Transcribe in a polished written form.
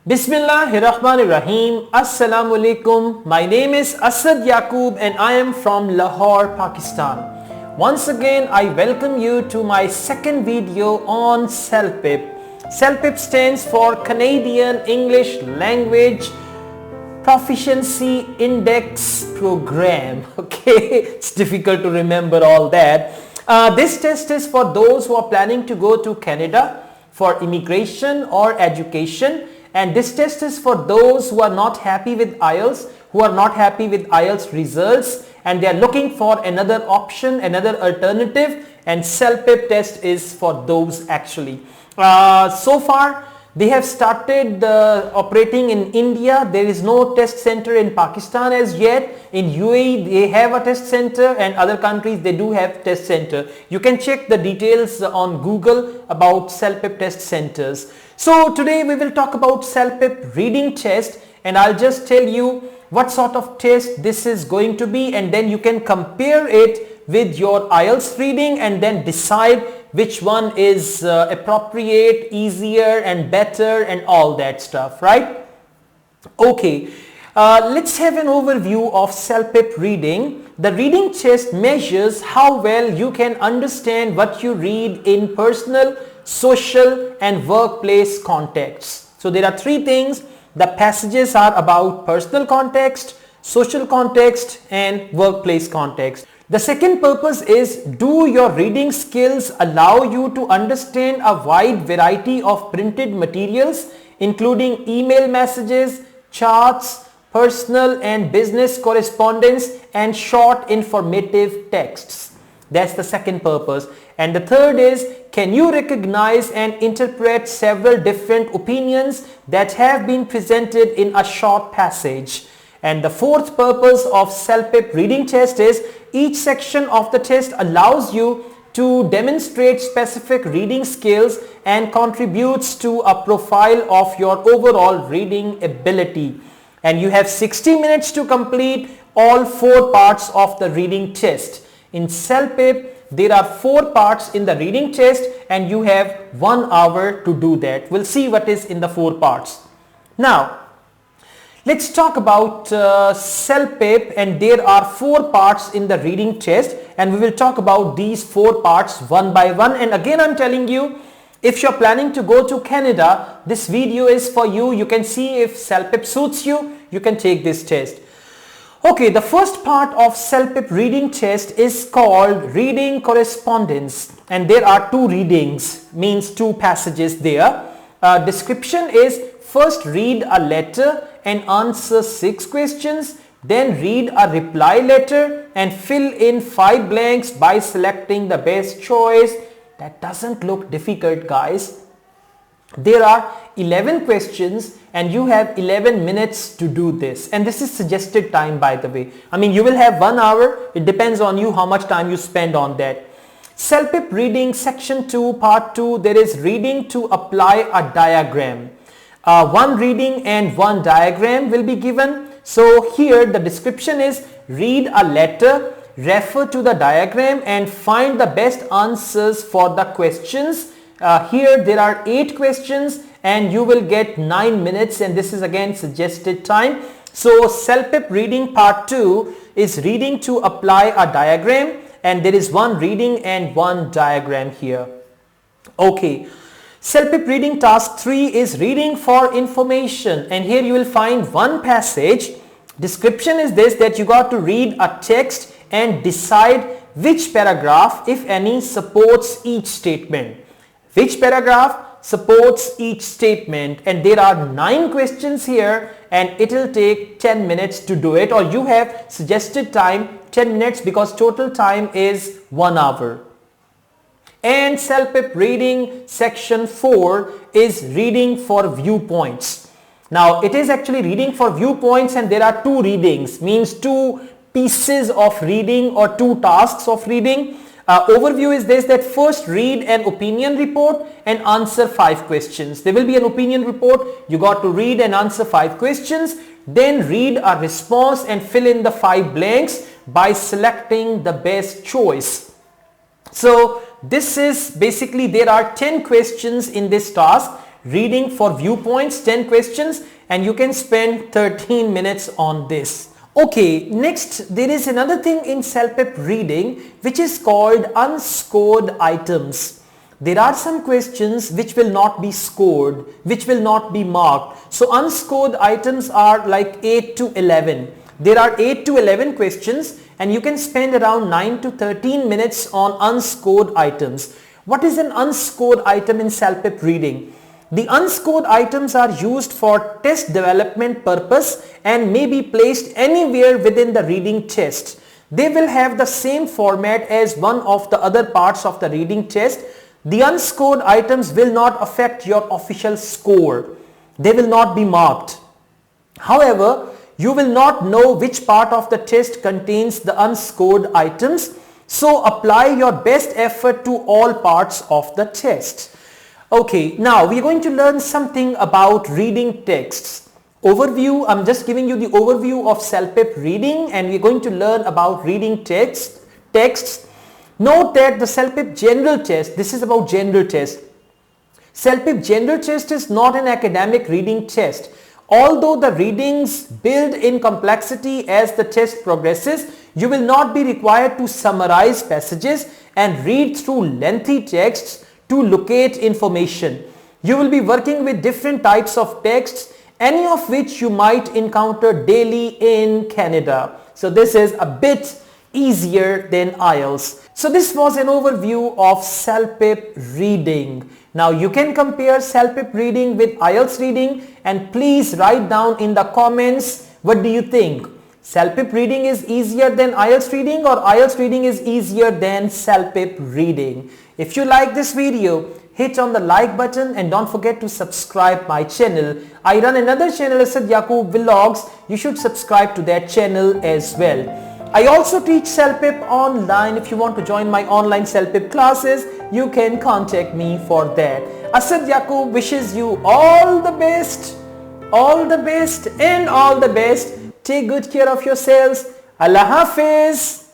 Bismillahirrahmanirrahim. Assalamu alaikum. My name is Asad Yaqub and I am from Lahore, Pakistan. Once again, I welcome you to my second video on CELPIP. CELPIP stands for Canadian English Language Proficiency Index Program. Okay, it's difficult to remember all that. This test is for those who are planning to go to Canada for immigration or education. And this test is for those who are not happy with IELTS, who are not happy with IELTS results, and they are looking for another option, another alternative, and CELPIP test is for those actually. So far, they have started operating in India. There is no test center in Pakistan as yet. In UAE, they have a test center, and other countries, they do have test center. You can check the details on Google about CELPIP test centers. So today we will talk about CELPIP reading test, and I'll just tell you what sort of test this is going to be, and then you can compare it with your IELTS reading and then decide which one is appropriate, easier and better and all that stuff, right? Okay, let's have an overview of CELPIP reading. The reading test measures how well you can understand what you read in personal, social and workplace contexts. So there are three things. The passages are about personal context, social context and workplace context. The second purpose is, do your reading skills allow you to understand a wide variety of printed materials including email messages, charts, personal and business correspondence and short informative texts. That's the second purpose. And the third is, can you recognize and interpret several different opinions that have been presented in a short passage? And the fourth purpose of CELPIP reading test is, each section of the test allows you to demonstrate specific reading skills and contributes to a profile of your overall reading ability. And you have 60 minutes to complete all four parts of the reading test. In CELPIP, there are four parts in the reading test and you have 1 hour to do that. We'll see what is in the four parts. Now, let's talk about CELPIP, and there are four parts in the reading test and we will talk about these four parts one by one. And again, I'm telling you, if you're planning to go to Canada, this video is for you. You can see if CELPIP suits you, you can take this test. Okay, the first part of CELPIP reading test is called reading correspondence, and there are two readings, means two passages there. Description is, first read a letter and answer 6 questions, then read a reply letter and fill in 5 blanks by selecting the best choice. That doesn't look difficult, guys. There are 11 questions and you have 11 minutes to do this, and this is suggested time, by the way. I mean, you will have 1 hour. It depends on you how much time you spend on that. CELPIP reading section 2 part 2, there is reading to apply a diagram. One reading and one diagram will be given. So here the description is, read a letter, refer to the diagram and find the best answers for the questions. Here there are 8 questions and you will get 9 minutes, and this is again suggested time. So CELPIP reading part 2 is reading to apply a diagram, and there is one reading and one diagram here. Okay. CELPIP reading task 3 is reading for information, and here you will find one passage. Description is this, that you got to read a text and decide which paragraph, if any, supports each statement. Which paragraph supports each statement, and there are 9 questions here and it will take 10 minutes to do it, or you have suggested time 10 minutes because total time is 1 hour. And CELPIP reading section 4 is reading for viewpoints. Now it is actually reading for viewpoints, and there are 2 readings, means 2 pieces of reading or 2 tasks of reading. Overview is this, that first read an opinion report and answer 5 questions. There will be an opinion report, you got to read and answer 5 questions, then read a response and fill in the 5 blanks by selecting the best choice. So this is basically, there are 10 questions in this task. reading for viewpoints, 10 questions, and you can spend 13 minutes on this. Okay, next there is another thing in CELPIP reading which is called unscored items. There are some questions which will not be scored, which will not be marked. So unscored items are like 8 to 11. There are 8 to 11 questions and you can spend around 9 to 13 minutes on unscored items. What is an unscored item in CELPIP reading? The unscored items are used for test development purpose and may be placed anywhere within the reading test. They will have the same format as one of the other parts of the reading test. The unscored items will not affect your official score. They will not be marked. However, you will not know which part of the test contains the unscored items. So apply your best effort to all parts of the test. Okay, now we are going to learn something about reading texts. Overview, I'm just giving you the overview of CELPIP reading and we're going to learn about reading texts. Note that the CELPIP general test, this is about general test. CELPIP general test is not an academic reading test. Although the readings build in complexity as the test progresses, you will not be required to summarize passages and read through lengthy texts to locate information. You will be working with different types of texts, any of which you might encounter daily in Canada. So this is a bit easier than IELTS. So this was an overview of CELPIP reading. Now you can compare CELPIP reading with IELTS reading and please write down in the comments, what do you think? CELPIP reading is easier than IELTS reading or IELTS reading is easier than CELPIP reading? If you like this video, hit on the like button and don't forget to subscribe my channel. I run another channel, Asad Yaqub Vlogs. You should subscribe to that channel as well. I also teach CELPIP online. If you want to join my online CELPIP classes, you can contact me for that. Asad Yaqub wishes you all the best and all the best. Take good care of yourselves. Allah Hafiz.